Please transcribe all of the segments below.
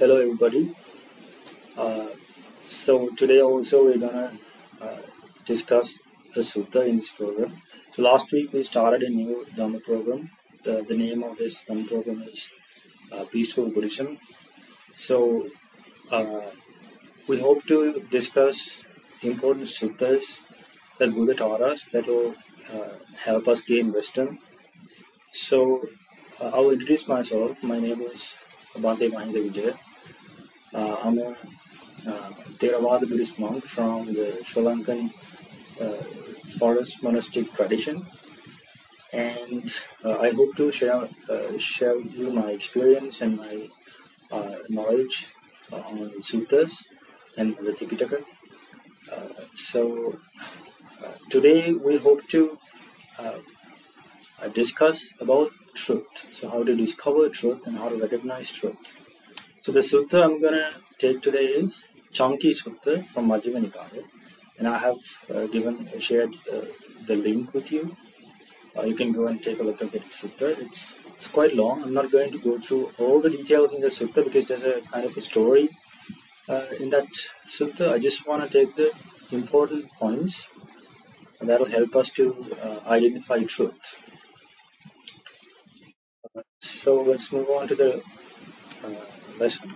Hello everybody. So today also we're gonna discuss a sutta in this program. So last week we started a new Dhamma program. The name of this Dhamma program is Peaceful Buddhism. So we hope to discuss important suttas that Buddha taught us that will help us gain wisdom. So I'll introduce myself. My name is Bhante Mahinda Vijay. I'm a Theravada Buddhist monk from the Sri Lankan forest monastic tradition, and I hope to share with you my experience and my knowledge on suttas and the Tipitaka. Today we hope to discuss about truth. So how to discover truth and how to recognize truth. So the sutta I'm gonna take today is Caṅkī Sutta from Majjhima Nikaya, and I have shared the link with you. You can go and take a look at the sutta. It's quite long. I'm not going to go through all the details in the sutta because there's a kind of a story in that sutta. I just want to take the important points that will help us to identify truth. So let's move on to the lesson.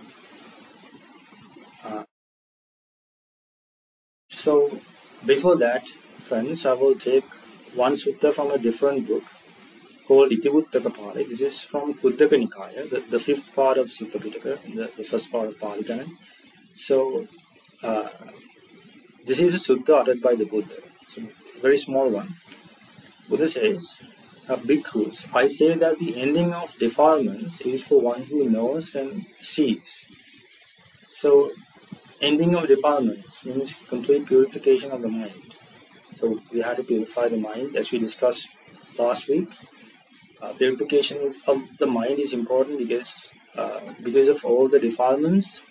So before that, friends, I will take one sutta from a different book called Itivuttaka Pali. This is from Khuddaka Nikaya, the fifth part of Sutta Pitaka, the first part of Pali Canon. So this is a sutta uttered by the Buddha, so very small one. Buddha says, Bhikkhus, I say that the ending of defilements is for one who knows and sees. So ending of defilements means complete purification of the mind. So we have to purify the mind, as we discussed last week. Purification of the mind is important because of all the defilements,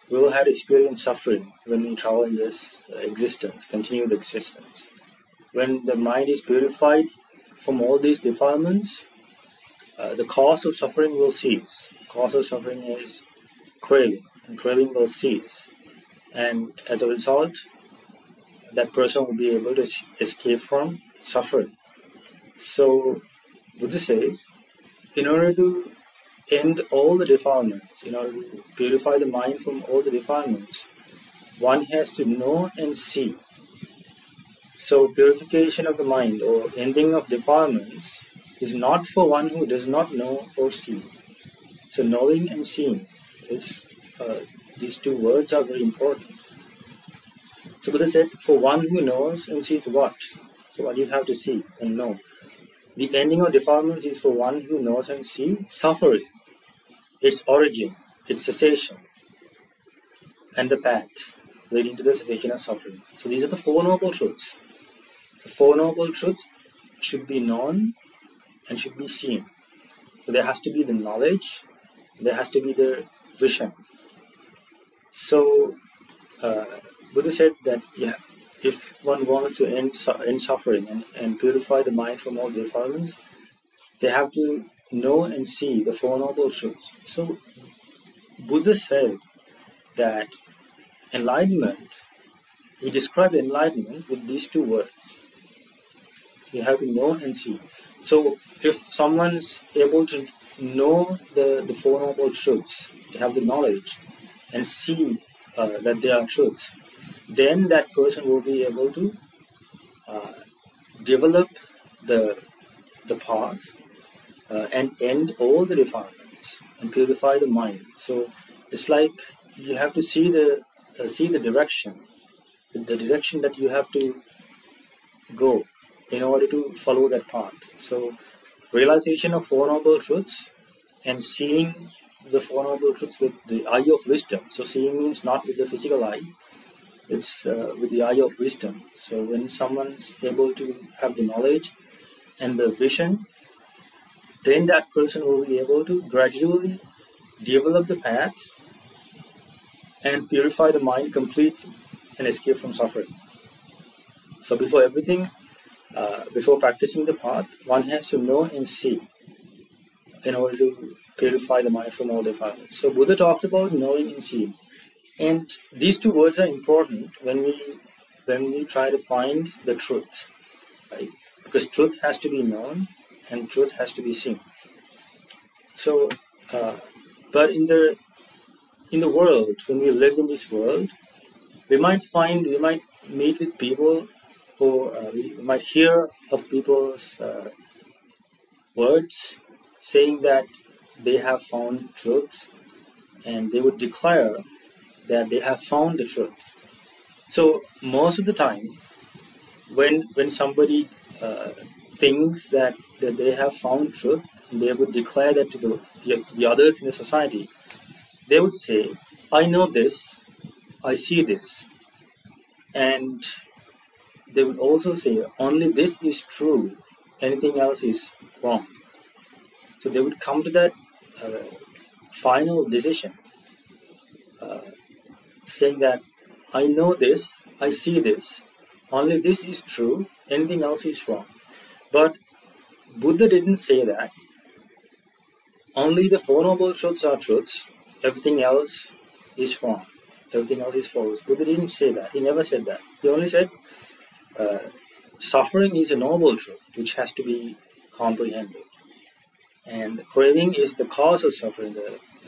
we will have to experience suffering when we travel in this existence, continued existence. When the mind is purified from all these defilements, the cause of suffering will cease. The cause of suffering is craving, and craving will cease. And as a result, that person will be able to escape from suffering. So Buddha says, in order to end all the defilements, in order to purify the mind from all the defilements, one has to know and see. So purification of the mind or ending of defilements is not for one who does not know or see. So knowing and seeing is these two words are very important. So Buddha said, for one who knows and sees what? So what you have to see and know. The ending of defilements is for one who knows and sees suffering, its origin, its cessation, and the path leading to the cessation of suffering. So these are the Four Noble Truths. The Four Noble Truths should be known and should be seen. So there has to be the knowledge, there has to be the vision. So Buddha said that if one wants to end suffering and purify the mind from all defilements, they have to know and see the Four Noble Truths. So Buddha said that enlightenment, he described enlightenment with these two words. You have to know and see. So if someone's able to know the Four Noble Truths, they have the knowledge and see that they are truths, then that person will be able to develop the path and end all the defilements and purify the mind. So it's like you have to see the direction, the direction that you have to go in order to follow that path. So realization of Four Noble Truths and seeing the Four Noble Truths with the eye of wisdom. So seeing means not with the physical eye, it's with the eye of wisdom. So when someone's able to have the knowledge and the vision, then that person will be able to gradually develop the path and purify the mind completely and escape from suffering. So before everything, before practicing the path, one has to know and see in order to purify the mind from all defilements. So Buddha talked about knowing and seeing. And these two words are important when we try to find the truth, right? Because truth has to be known and truth has to be seen. So, but in the world, when we live in this world, we might meet with people, or we might hear of people's words saying that they have found truth, and they would declare that they have found the truth. So most of the time, when somebody thinks that they have found truth, they would declare that to the others in the society. They would say, "I know this, I see this," and they would also say, "Only this is true, anything else is wrong." So they would come to that final decision, saying that, "I know this, I see this, only this is true, anything else is wrong." But Buddha didn't say that. Only the Four Noble Truths are truths, everything else is wrong, everything else is false. Buddha didn't say that. He never said that. He only said suffering is a noble truth which has to be comprehended. And craving is the cause of suffering,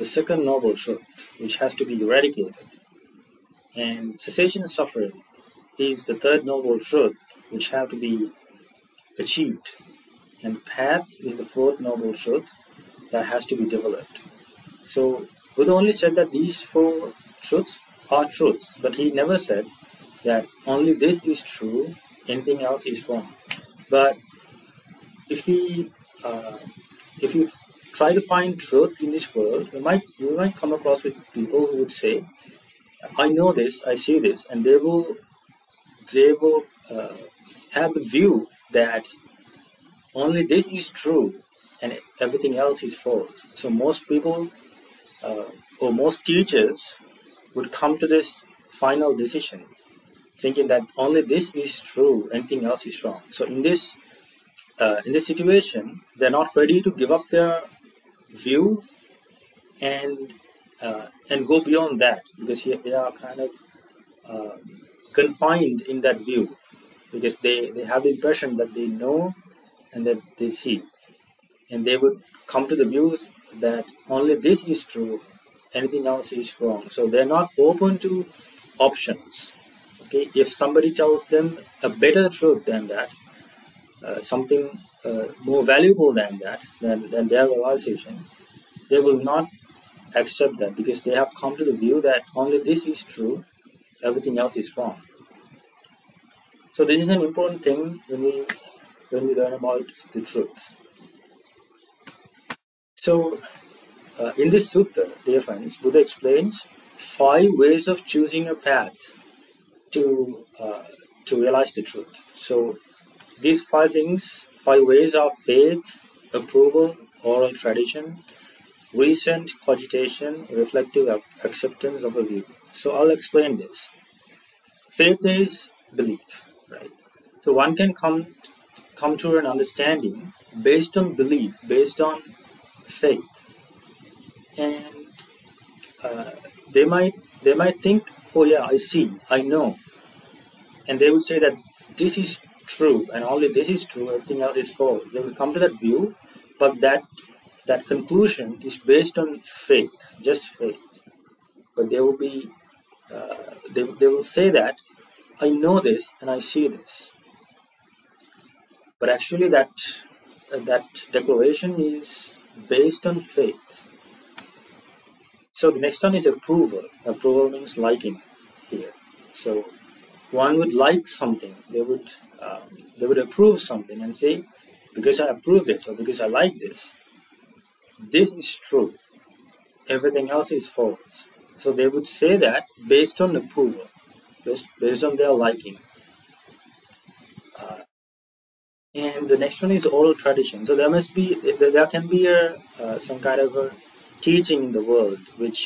the second noble truth which has to be eradicated. And cessation of suffering is the third noble truth which have to be achieved. And path is the fourth noble truth that has to be developed. So Buddha only said that these four truths are truths, but he never said that only this is true, anything else is wrong. But if we try to find truth in this world, we might come across with people who would say, "I know this, I see this," and they will have the view that only this is true and everything else is false. So most people or most teachers would come to this final decision thinking that only this is true, anything else is wrong. So in this situation, they're not ready to give up their view and go beyond that, because they are kind of confined in that view, because they have the impression that they know and that they see, and they would come to the views that only this is true, anything else is wrong. So they're not open to options. Okay, if somebody tells them a better truth than that, something more valuable than that, than their realization, they will not accept that, because they have come to the view that only this is true, everything else is wrong. So this is an important thing when we learn about the truth. So in this sutta, dear friends, Buddha explains 5 ways of choosing a path to realize the truth. So these 5 ways are faith, approval, oral tradition, recent cogitation, reflective acceptance of a view. So I'll explain this. Faith is belief, right? So one can come to an understanding based on belief, based on faith, and they might think, "Oh yeah, I see, I know," and they would say that this is true and only this is true, everything else is false. They will come to that view, but that conclusion is based on faith, just faith. But they will be they will say that, "I know this and I see this," but actually that declaration is based on faith. So the next one is approval. Approval means liking here. So one would like something, they would approve something and say, "Because I approve this, or because I like this, this is true, everything else is false." So they would say that based on approval, based on their liking. And the next one is oral tradition. So there can be some kind of a teaching in the world which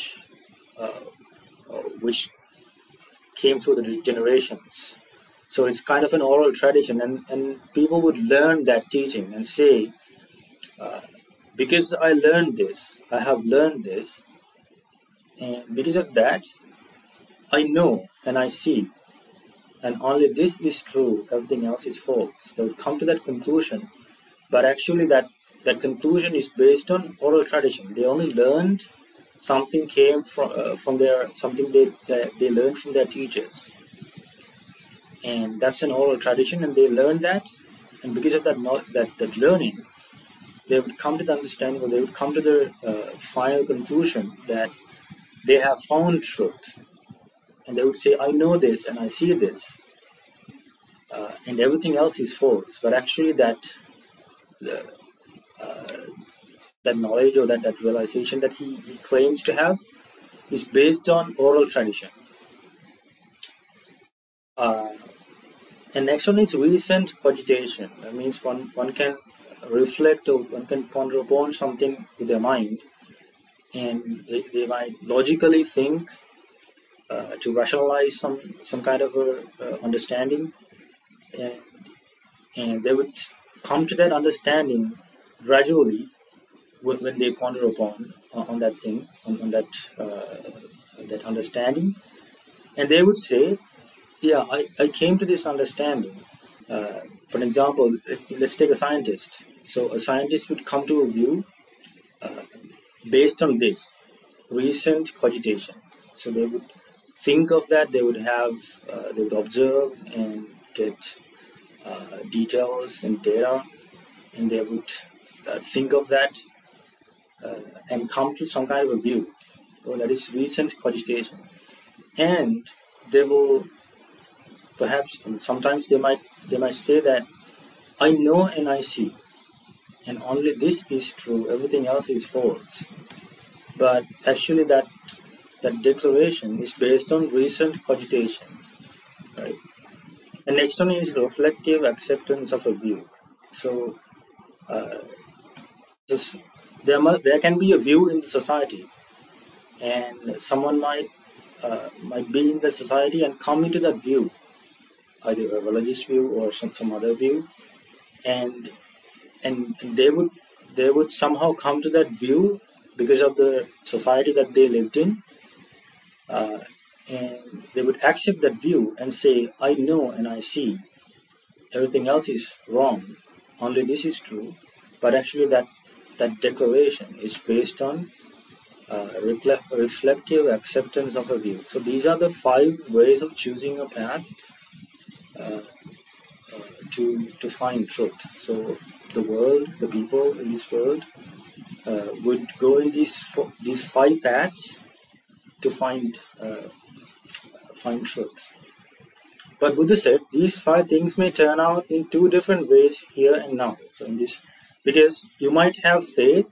came through the generations. So it's kind of an oral tradition, and people would learn that teaching and say, because I learned this, I have learned this, and because of that, I know and I see, and only this is true, everything else is false. They would come to that conclusion, but actually that conclusion is based on oral tradition. They only learned something came from their something they learned from their teachers, and that's an oral tradition, and they learned that, and because of that learning, they would come to the understanding, or they would come to the final conclusion that they have found truth, and they would say, I know this and I see this, and everything else is false. But actually that knowledge, or that realization that he claims to have, is based on oral tradition. And next one is recent cogitation. That means one can reflect, or one can ponder upon something with their mind, and they might logically think to rationalize some kind of understanding, and they would come to that understanding gradually when they ponder upon on that thing, on that understanding, and they would say, yeah, I came to this understanding. For an example, let's take a scientist. So a scientist would come to a view based on this recent cogitation. So they would think of that, they would observe and get details and data, and they would think of that and come to some kind of a view. So that is recent cogitation. And they will perhaps, sometimes they might say that I know and I see, and only this is true, everything else is false. But actually that declaration is based on recent cogitation, right? And next one is reflective acceptance of a view. So there can be a view in the society, and someone might be in the society and come into that view, either a religious view or some other view, and they would somehow come to that view because of the society that they lived in, and they would accept that view and say, I know and I see, everything else is wrong, only this is true. But actually that declaration is based on reflective acceptance of a view. So these are the 5 ways of choosing a path to find truth. So the world, the people in this world would go in these 5 paths to find truth. But Buddha said these 5 things may turn out in 2 different ways here and now. So in this, because you might have faith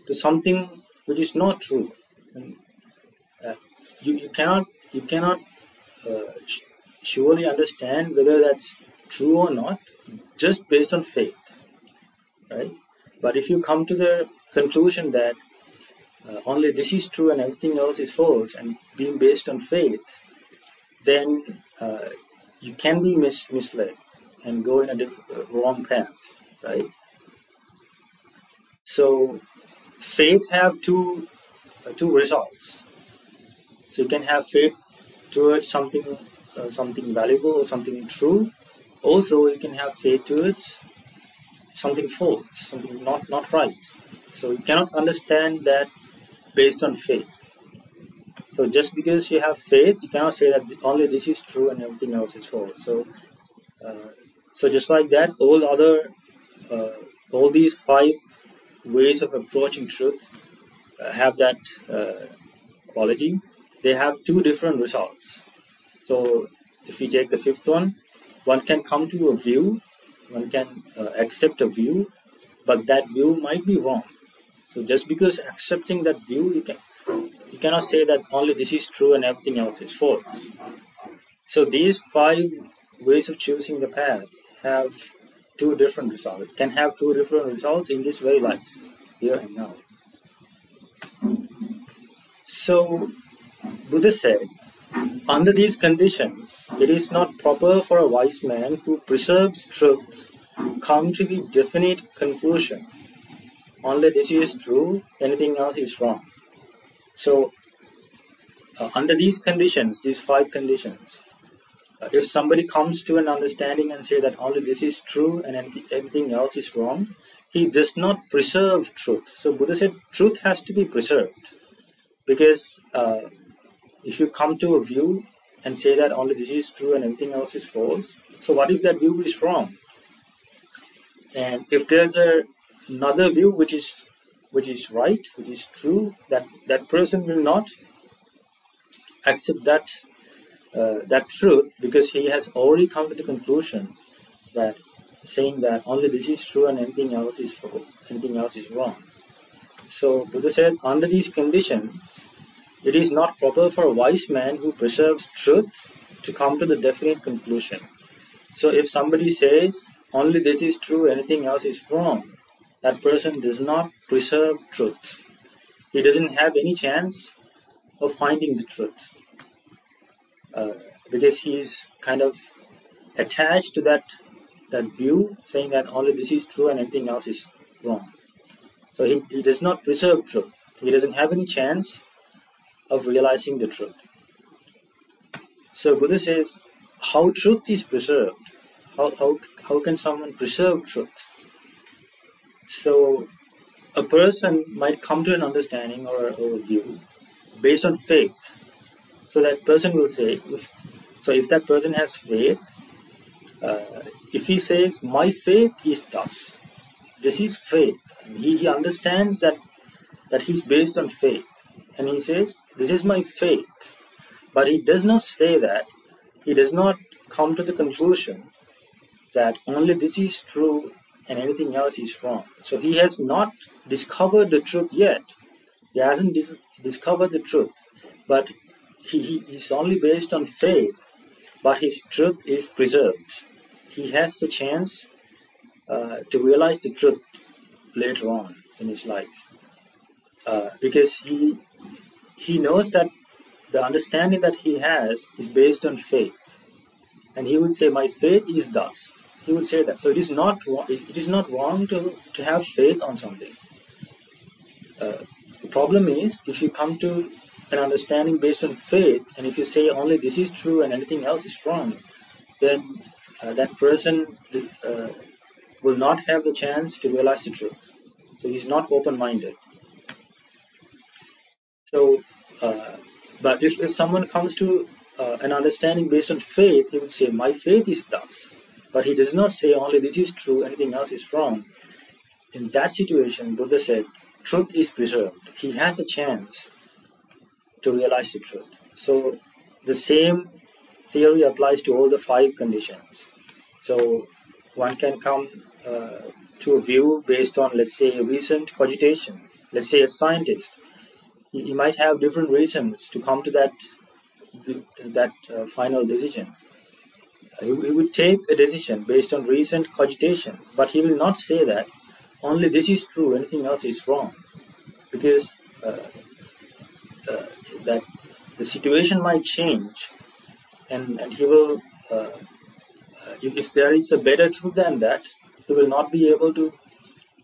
to something which is not true, and you cannot surely understand whether that's true or not just based on faith, right? But if you come to the conclusion that only this is true and everything else is false, and being based on faith, then you can be misled and go in a wrong path, right? So faith have two results. So you can have faith towards something valuable or something true. Also, you can have faith towards something false, something not right. So you cannot understand that based on faith. So just because you have faith, you cannot say that only this is true and everything else is false. So just like that, all these 5 ways of approaching truth have that quality. They have 2 different results. So if we take the 5th one can come to a view, one can accept a view, but that view might be wrong. So just because accepting that view, you cannot say that only this is true and everything else is false. So these 5 ways of choosing the path have 2 different results. Can have 2 different results in this very life, here and now. So Buddha said, under these conditions, it is not proper for a wise man who preserves truth come to the definite conclusion only this is true, anything else is wrong. So under these conditions, these 5 conditions, if somebody comes to an understanding and say that only this is true and anything else is wrong, he does not preserve truth. So Buddha said truth has to be preserved, because if you come to a view and say that only this is true and everything else is false, so what if that view is wrong? And if there's another view which is right, which is true, that person will not accept that truth, because he has already come to the conclusion that saying that only this is true and anything else is false, anything else is wrong. So Buddha said, under these conditions, it is not proper for a wise man who preserves truth to come to the definite conclusion. So if somebody says only this is true, anything else is wrong, that person does not preserve truth. He doesn't have any chance of finding the truth, because he is kind of attached to that view, saying that only this is true and anything else is wrong. So he does not preserve truth. He doesn't have any chance of realizing the truth. So Buddha says, how truth is preserved? How can someone preserve truth? So a person might come to an understanding or a view based on faith. So that person will say, if that person has faith, if he says, my faith is thus, this is faith. He understands that he's based on faith. And he says, this is my faith. But he does not say that. He does not come to the conclusion that only this is true and anything else is wrong. So he has not discovered the truth yet. He hasn't discovered the truth. But he is only based on faith. But his truth is preserved. He has the chance to realize the truth later on in his life. Because he knows that the understanding that he has is based on faith. And he would say, my faith is thus. He would say that. So it is not wrong to have faith on something. The problem is, if you come to an understanding based on faith, and if you say only this is true and anything else is wrong, then that person will not have the chance to realize the truth. So he's not open-minded. So, but if someone comes to an understanding based on faith, he would say, my faith is thus. But he does not say only this is true, anything else is wrong. In that situation, Buddha said, truth is preserved. He has a chance to realize the truth. So the same theory applies to all the 5 conditions. So one can come to a view based on, let's say, recent cogitation. Let's say a scientist. He might have different reasons to come to that final decision. He would take a decision based on recent cogitation, but he will not say that only this is true, anything else is wrong, because that the situation might change, and he will, if there is a better truth than that, he will not be able to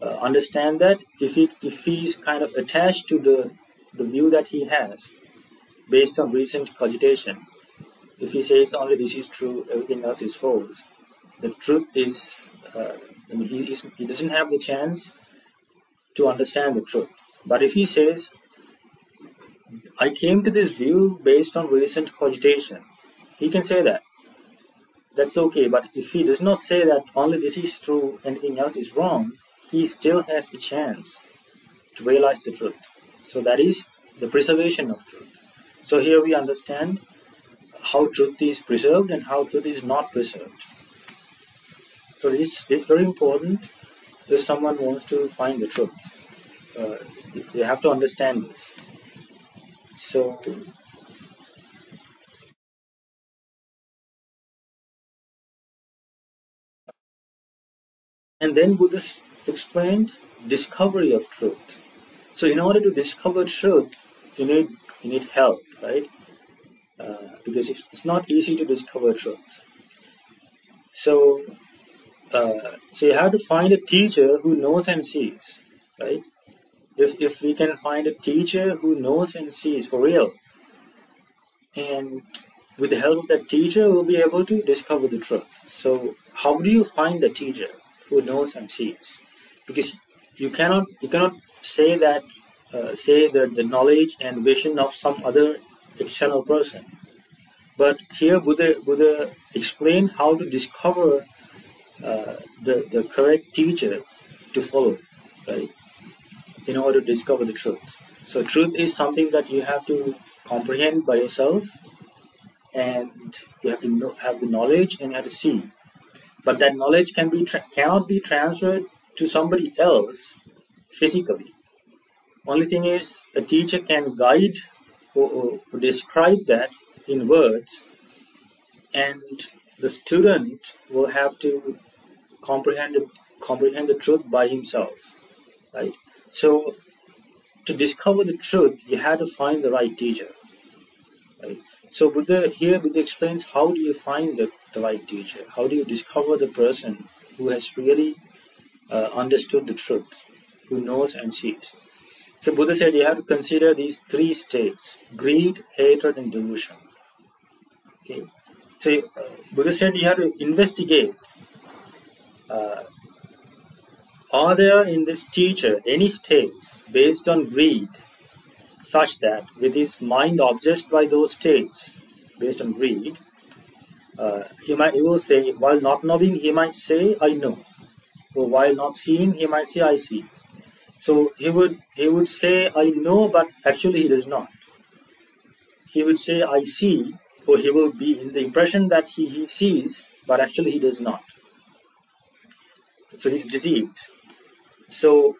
understand that if he is kind of attached to the view that he has based on recent cogitation. If he says only this is true, everything else is false, the truth is, he doesn't have the chance to understand the truth. But if he says, I came to this view based on recent cogitation, he can say that. That's okay. But if he does not say that only this is true, anything else is wrong, he still has the chance to realize the truth. So that is the preservation of truth. So here we understand how truth is preserved and how truth is not preserved. So this is very important if someone wants to find the truth. They have to understand this. So and then Buddha explained discovery of truth. So in order to discover truth, you need help, right? Because it's not easy to discover truth. So you have to find a teacher who knows and sees. right? If we can find a teacher who knows and sees for real, and with the help of that teacher, we'll be able to discover the truth. So how do you find the teacher who knows and sees? Because you cannot say that say the knowledge and vision of some other external person. But here Buddha explained how to discover the correct teacher to follow, right? In order to discover the truth. So truth is something that you have to comprehend by yourself, and you have to have the knowledge and you have to see. But that knowledge cannot be transferred to somebody else physically. Only thing is, a teacher can guide or describe that in words, and the student will have to comprehend the truth by himself, right? So to discover the truth, you have to find the right teacher, right? So Buddha explains, how do you find the right teacher? How do you discover the person who has really understood the truth, who knows and sees? So Buddha said you have to consider these three states: greed, hatred, and delusion. Okay. So Buddha said you have to investigate, are there in this teacher any states based on greed, such that with his mind obsessed by those states based on greed, he will say, while not knowing, he might say, I know. Or while not seeing, he might say, I see. So he would say, I know, but actually he does not. He would say, I see, or he will be in the impression that he sees, but actually he does not. So he's deceived. So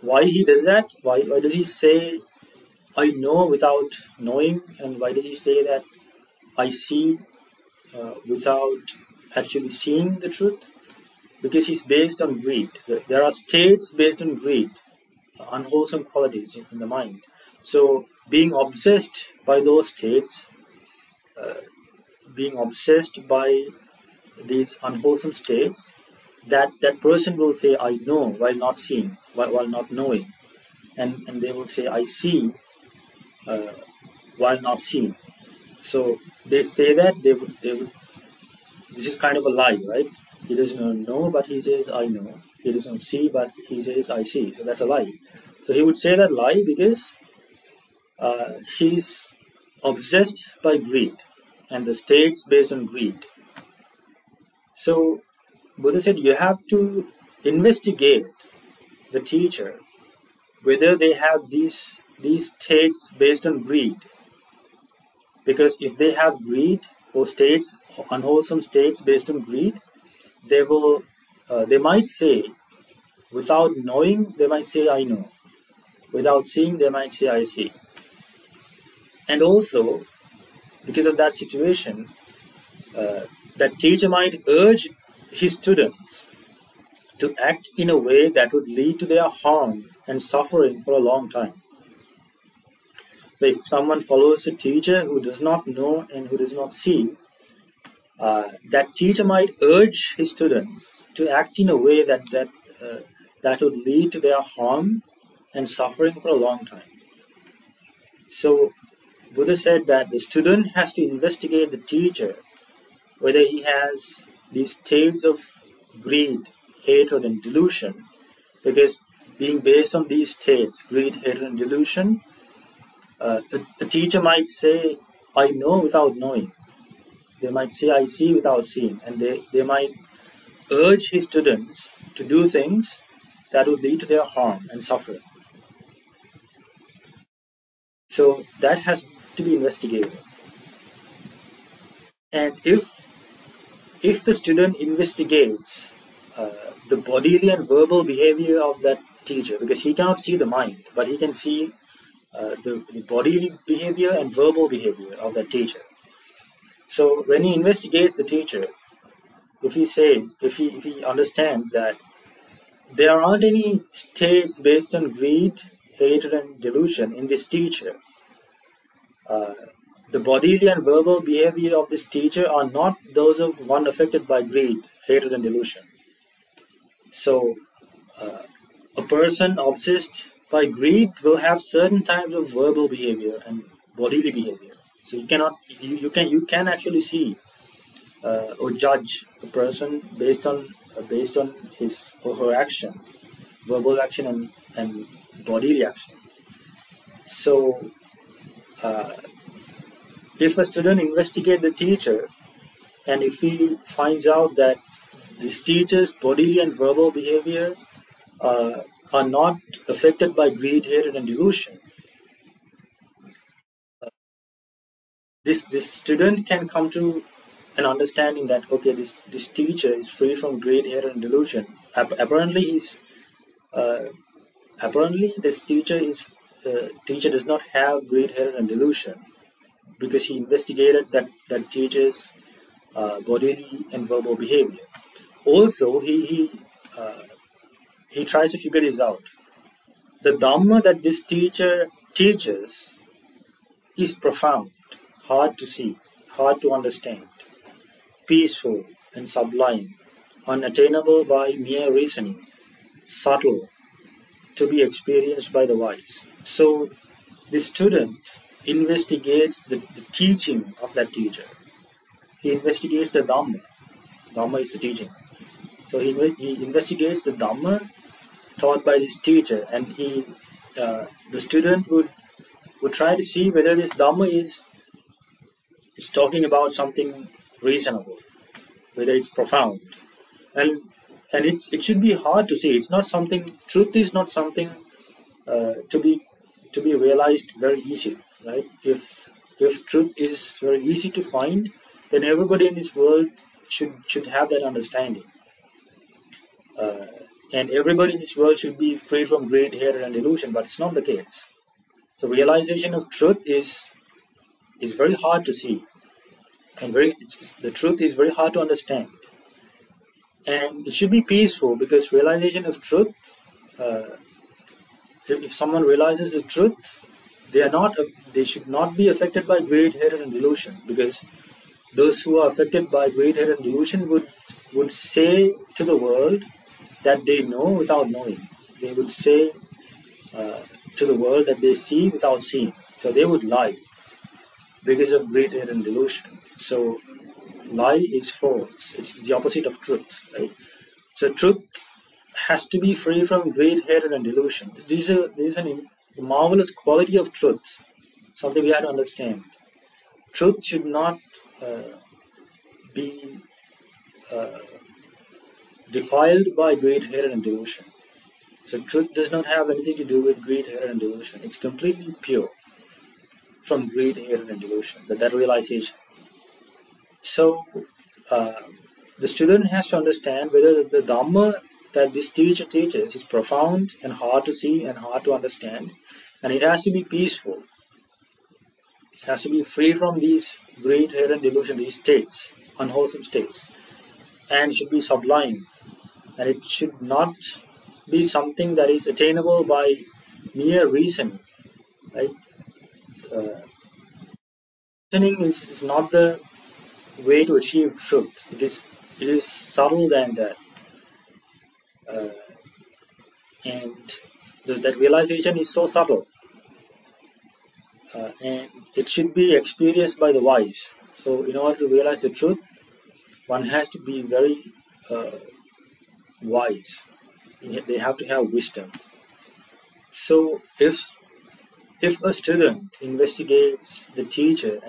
why he does that? Why does he say, I know without knowing? And why does he say that I see without actually seeing the truth? Because he's based on greed. There are states based on greed, unwholesome qualities in the mind. So being obsessed by those states, being obsessed by these unwholesome states, that person will say, I know, while not seeing, while not knowing. And they will say, I see, while not seeing. So they say that they would. This is kind of a lie, right? He doesn't know, but he says, I know. He doesn't see, but he says, I see. So that's a lie. So he would say that lie because he's obsessed by greed and the states based on greed. So Buddha said you have to investigate the teacher whether they have these states based on greed. Because if they have greed or states, unwholesome states based on greed, they might say, without knowing, they might say, I know. Without seeing, they might say, I see. And also, because of that situation, that teacher might urge his students to act in a way that would lead to their harm and suffering for a long time. So if someone follows a teacher who does not know and who does not see, that teacher might urge his students to act in a way that would lead to their harm and suffering for a long time. So Buddha said that the student has to investigate the teacher, whether he has these states of greed, hatred, and delusion, because being based on these states, greed, hatred, and delusion, the teacher might say, I know without knowing. They might say, I see without seeing. And they might urge his students to do things that would lead to their harm and suffering. So that has to be investigated. And if the student investigates the bodily and verbal behavior of that teacher, because he cannot see the mind, but he can see the bodily behavior and verbal behavior of that teacher. So when he investigates the teacher, if he understands that there aren't any states based on greed, hatred, and delusion in this teacher, the bodily and verbal behavior of this teacher are not those of one affected by greed, hatred, and delusion. So a person obsessed by greed will have certain types of verbal behavior and bodily behavior. So you can actually see or judge a person based on his or her action, verbal action and bodily action. So if a student investigates the teacher, and if he finds out that this teacher's bodily and verbal behavior are not affected by greed, hatred, and delusion, this student can come to an understanding that okay, this teacher is free from greed, hatred, and delusion. Apparently this teacher does not have greed, hatred, and delusion, because he investigated that teacher's bodily and verbal behavior. Also, he tries to figure this out. The Dhamma that this teacher teaches is profound, hard to see, hard to understand, peaceful and sublime, unattainable by mere reasoning, subtle, to be experienced by the wise. So the student investigates the teaching of that teacher. He investigates the Dhamma. Dhamma is the teaching. So he investigates the Dhamma taught by this teacher, and the student would try to see whether this Dhamma is talking about something reasonable, whether it's profound, and it should be hard to see. It's not something. Truth is not something to be realized very easily, right? If truth is very easy to find, then everybody in this world should have that understanding, and everybody in this world should be free from greed, hatred, and delusion. But it's not the case. So realization of truth is very hard to see, and the truth is very hard to understand. And it should be peaceful, because realization of truth, if someone realizes the truth, they should not be affected by greed, hatred, and delusion, because those who are affected by greed, hatred, and delusion would say to the world that they know without knowing. They would say to the world that they see without seeing. So they would lie because of greed, hatred, and delusion. So lie is false. It's the opposite of truth, right? So truth has to be free from greed, hatred, and delusion. This is a marvelous quality of truth, something we have to understand. Truth should not be defiled by greed, hatred, and delusion. So truth does not have anything to do with greed, hatred, and delusion. It's completely pure from greed, hatred, and delusion, that realization. So the student has to understand whether the Dhamma that this teacher teaches is profound and hard to see and hard to understand, and it has to be peaceful. It has to be free from these greed, hatred, and delusion, these states, unwholesome states, and it should be sublime, and it should not be something that is attainable by mere reasoning, right? Reasoning is not the way to achieve truth. It is subtle than that, and that realization is so subtle, and it should be experienced by the wise. So in order to realize the truth, one has to be very wise. They have to have wisdom. So if a student investigates the teacher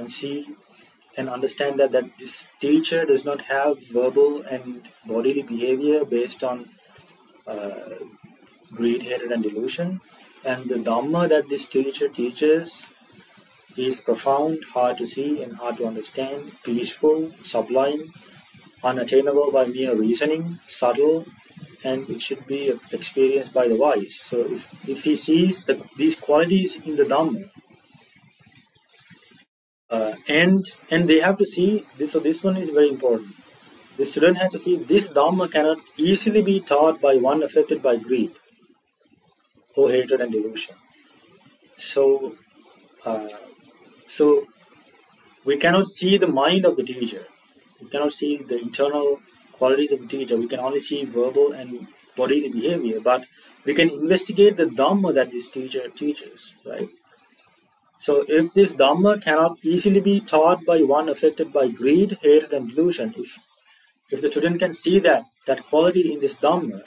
and understand that this teacher does not have verbal and bodily behavior based on greed, hatred, and delusion, and the Dhamma that this teacher teaches is profound, hard to see and hard to understand, peaceful, sublime, unattainable by mere reasoning, subtle, and it should be experienced by the wise. So if he sees these qualities in the Dhamma, and they have to see this. So this one is very important. The student has to see this Dhamma cannot easily be taught by one affected by greed or hatred and delusion. So we cannot see the mind of the teacher. We cannot see the internal qualities of the teacher. We can only see verbal and bodily behavior, but we can investigate the Dhamma that this teacher teaches, right? So if this Dhamma cannot easily be taught by one affected by greed, hatred and delusion, if the student can see that quality in this Dhamma,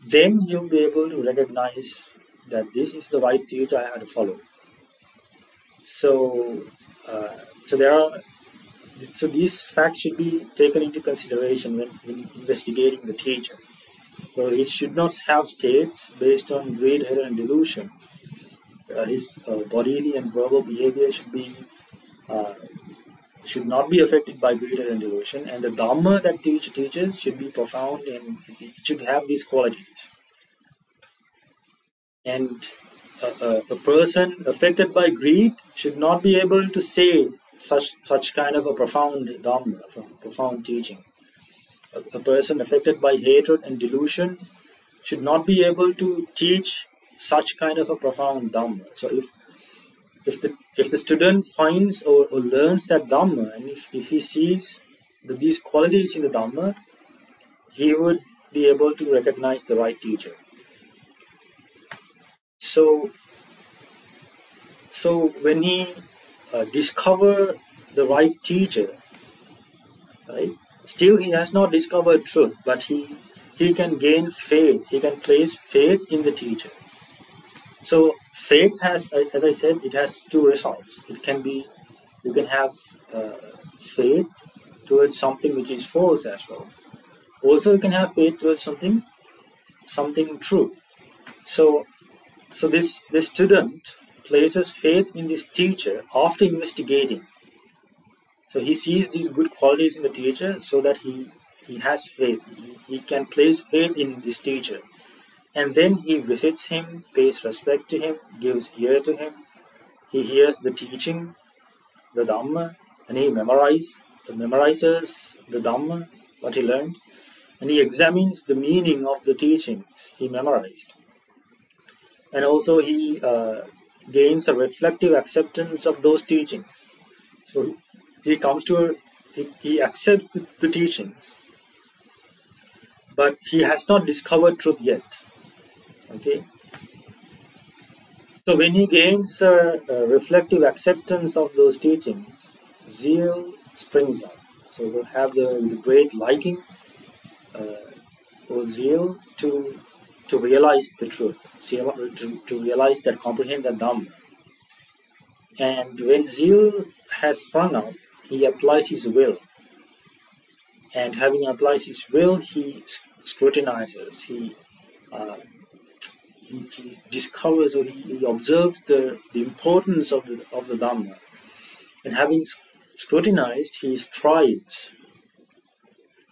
then he will be able to recognize that this is the right teacher I have to follow. So these facts should be taken into consideration when investigating the teacher. So it should not have states based on greed, hatred and delusion. His bodily and verbal behavior should not be affected by greed and delusion, and the Dhamma that teacher teaches should be profound and it should have these qualities. And a person affected by greed should not be able to say such kind of a profound Dhamma, profound teaching. A person affected by hatred and delusion should not be able to teach such kind of a profound Dhamma. So if the student finds or learns that Dhamma, and if he sees these qualities in the Dhamma, he would be able to recognize the right teacher. So when he discover the right teacher, right, still he has not discovered truth, but he can gain faith, he can place faith in the teacher. So faith has, as I said, it has two results. It can be, you can have faith towards something which is false as well. Also you can have faith towards something true. So this student places faith in this teacher after investigating. So he sees these good qualities in the teacher so that he has faith. He can place faith in this teacher. And then he visits him, pays respect to him, gives ear to him. He hears the teaching, the Dhamma, and he memorizes the Dhamma, what he learned. And he examines the meaning of the teachings he memorized. And also he gains a reflective acceptance of those teachings. So he comes to he accepts the teachings, but he has not discovered truth yet. Okay. So when he gains a reflective acceptance of those teachings, zeal springs up. So we'll have the great liking or zeal to realize the truth, to realize that, comprehend that Dhamma. And when zeal has sprung up, he applies his will. And having applied his will, he scrutinizes, he discovers, or he observes the importance of the Dhamma. And having scrutinized, he strives.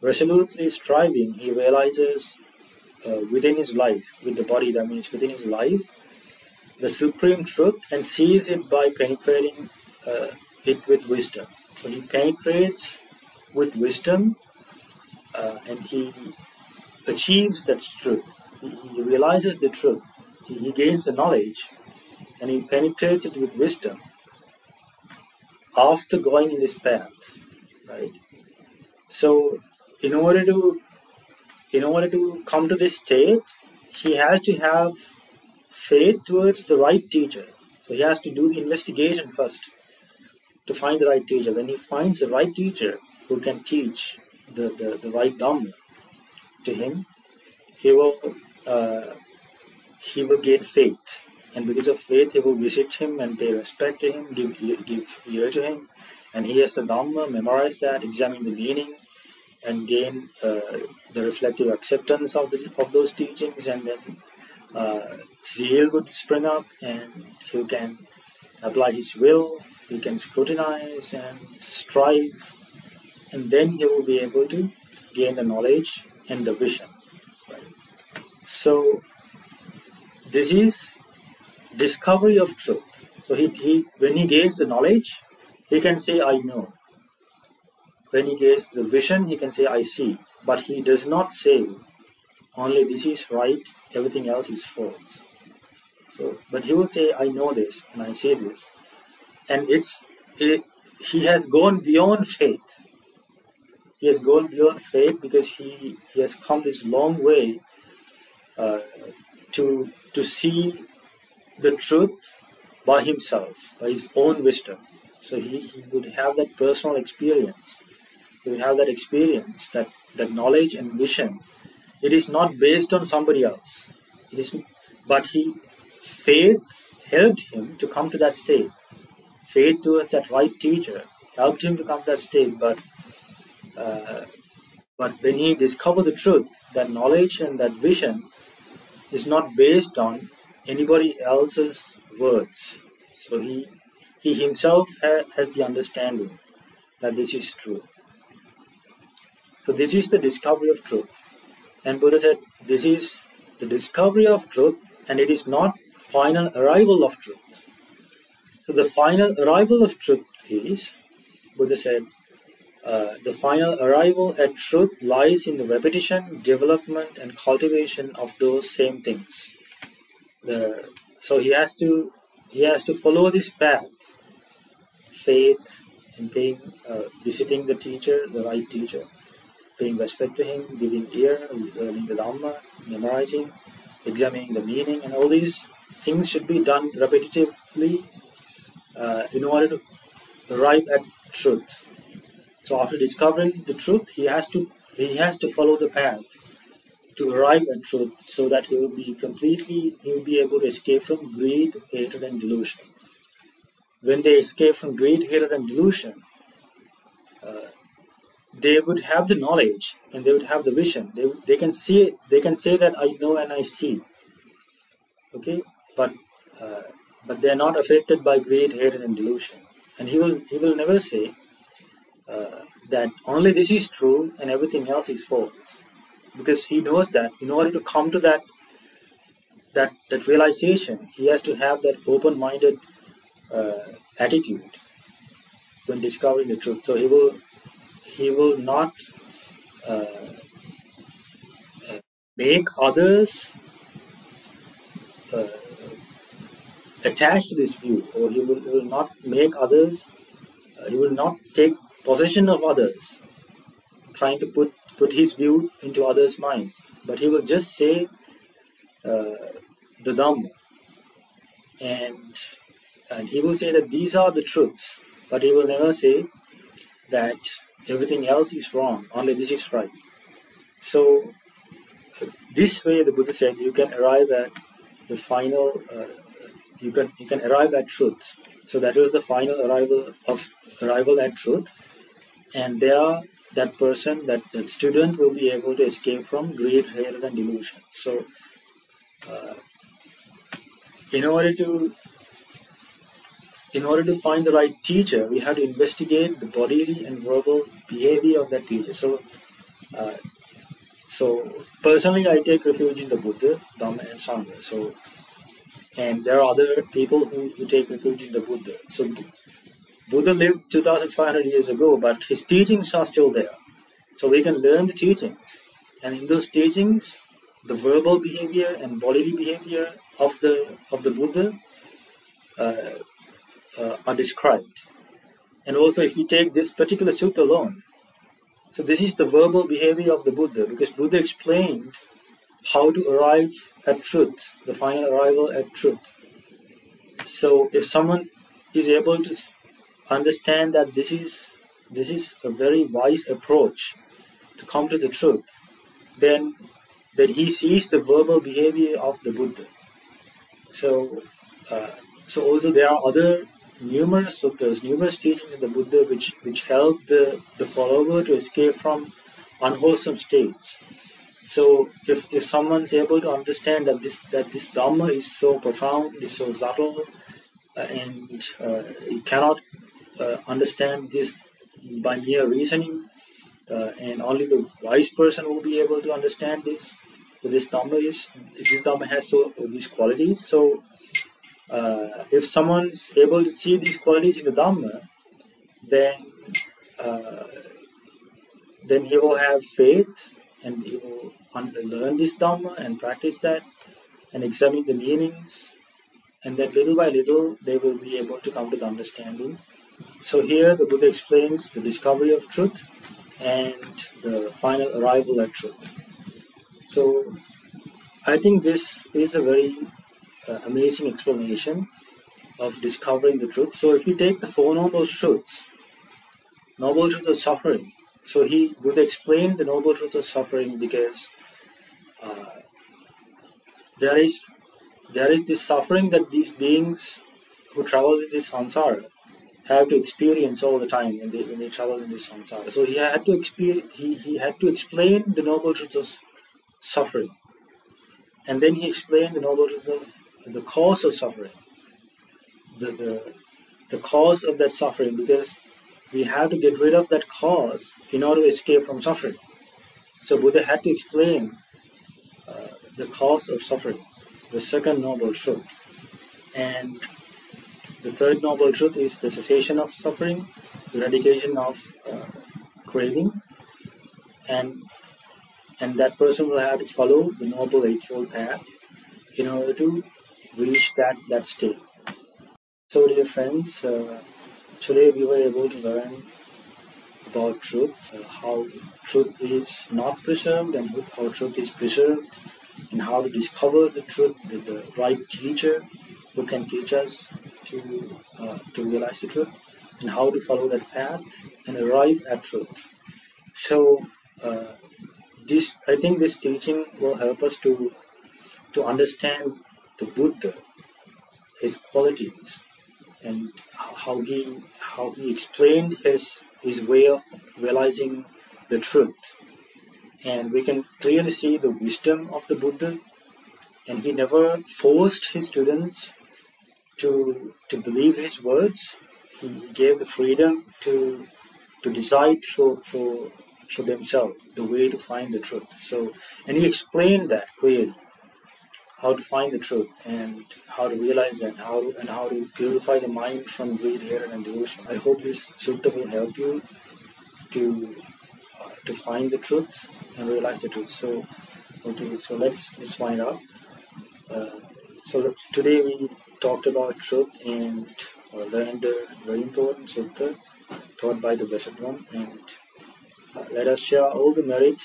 Resolutely striving, he realizes within his life, with the body, that means within his life, the supreme truth, and sees it by penetrating it with wisdom. So he penetrates with wisdom and he achieves that truth. He realizes the truth. He gains the knowledge and he penetrates it with wisdom after going in this path, right? So in order to come to this state, he has to have faith towards the right teacher. So he has to do the investigation first to find the right teacher. When he finds the right teacher who can teach the right Dhamma to him, he will gain faith. And because of faith, he will visit him and pay respect to him, give ear to him, and he has the Dhamma, memorize that, examine the meaning, and gain the reflective acceptance of those teachings, and then zeal would spring up, and he can apply his will, he can scrutinize and strive, and then he will be able to gain the knowledge and the vision. Right? So this is discovery of truth. So he when he gains the knowledge, he can say, I know. When he gains the vision, he can say, I see. But he does not say, only this is right, everything else is false. So, but he will say, I know this, and I say this. And he has gone beyond faith. he has gone beyond faith because he has come this long way to see the truth by himself, by his own wisdom. So he would have that personal experience. He would have that experience, that knowledge and vision. It is not based on somebody else. But faith helped him to come to that state. Faith towards that right teacher helped him to come to that state. But when he discovered the truth, that knowledge and that vision is not based on anybody else's words. So he himself has the understanding that this is true. So this is the discovery of truth. And Buddha said, this is the discovery of truth, and it is not final arrival of truth. So the final arrival of truth is, Buddha said, the final arrival at truth lies in the repetition, development, and cultivation of those same things. So he has to follow this path: faith, and visiting the teacher, the right teacher, paying respect to him, giving ear, learning the Dhamma, memorizing, examining the meaning, and all these things should be done repetitively in order to arrive at truth. So after discovering the truth, he has to follow the path to arrive at truth, so that he will be able to escape from greed, hatred, and delusion. When they escape from greed, hatred, and delusion, they would have the knowledge and they would have the vision. They can say that I know and I see. Okay, but they are not affected by greed, hatred, and delusion. And he will never say that only this is true and everything else is false, because he knows that in order to come to that realization, he has to have that open-minded attitude when discovering the truth. So he will not make others attached to this view, or he will not make others. He will not take possession of others, trying to put his view into others' minds. But he will just say the Dhamma, and he will say that these are the truths. But he will never say that everything else is wrong, only this is right. So this way, the Buddha said, you can arrive at the final. You can arrive at truth. So that was the final arrival at truth, and there that person, that student, will be able to escape from greed, hatred, and delusion. So in order to find the right teacher, we have to investigate the bodily and verbal behavior of that teacher. So personally, I take refuge in the Buddha, Dhamma, and Sangha. And there are other people who take refuge in the Buddha. So Buddha lived 2,500 years ago, but his teachings are still there. So we can learn the teachings. And in those teachings, the verbal behavior and bodily behavior of the Buddha are described. And also, if we take this particular sutta alone, so this is the verbal behavior of the Buddha, because Buddha explained how to arrive at truth, the final arrival at truth. So if someone is able to understand that this is a very wise approach to come to the truth, then he sees the verbal behavior of the Buddha. So also there are other numerous suttas, numerous teachings of the Buddha which help the follower to escape from unwholesome states. So if someone's able to understand that this Dhamma is so profound, is so subtle, and he cannot understand this by mere reasoning, and only the wise person will be able to understand this. So this Dhamma has these qualities. So if someone's able to see these qualities in the Dhamma, then he will have faith, and he will learn this Dhamma and practice that and examine the meanings, and then little by little they will be able to come to the understanding. So here the Buddha explains the discovery of truth, and the final arrival at truth. So I think this is a very amazing explanation of discovering the truth. So if we take the Four Noble Truths, Noble Truth of Suffering, so he would explain the Noble Truth of Suffering because there is this suffering that these beings who travel in this samsara have to experience all the time when they travel in this samsara. So he had to he had to explain the Noble Truth of suffering. And then he explained the Noble Truth of the cause of suffering. The cause of that suffering, because we have to get rid of that cause in order to escape from suffering. So Buddha had to explain the cause of suffering, the second Noble Truth. And the third Noble Truth is the cessation of suffering, eradication of craving, and that person will have to follow the Noble Eightfold Path in order to reach that state. So dear friends, today we were able to learn about truth, how truth is not preserved and how truth is preserved, and how to discover the truth with the right teacher who can teach us to realize the truth, and how to follow that path and arrive at truth. So I think this teaching will help us to understand the Buddha, his qualities, and how he explained his way of realizing the truth. And we can clearly see the wisdom of the Buddha, and he never forced his students to believe his words. He gave the freedom to decide for themselves the way to find the truth. So, and he explained that clearly, how to find the truth and how to realize that, and how to purify the mind from greed, hatred, and delusion. I hope this sutta will help you to find the truth and realize the truth. So, okay, so let's find out. So today we talked about truth and learned a very important sutta taught by the Blessed One, and let us share all the merit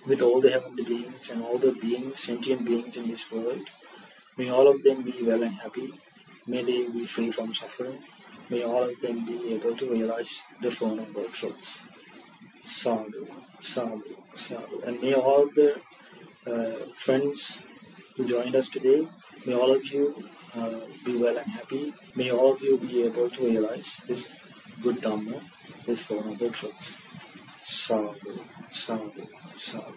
with all the heavenly beings and all the beings, sentient beings in this world. May all of them be well and happy. May they be free from suffering. May all of them be able to realize the Four Noble Truths. Sadhu, sadhu, sadhu. And may all of the friends who joined us today, may all of you be well and happy. May all of you be able to realize this good Dhamma, this Four Noble Truths. Sadhu, sadhu, sadhu.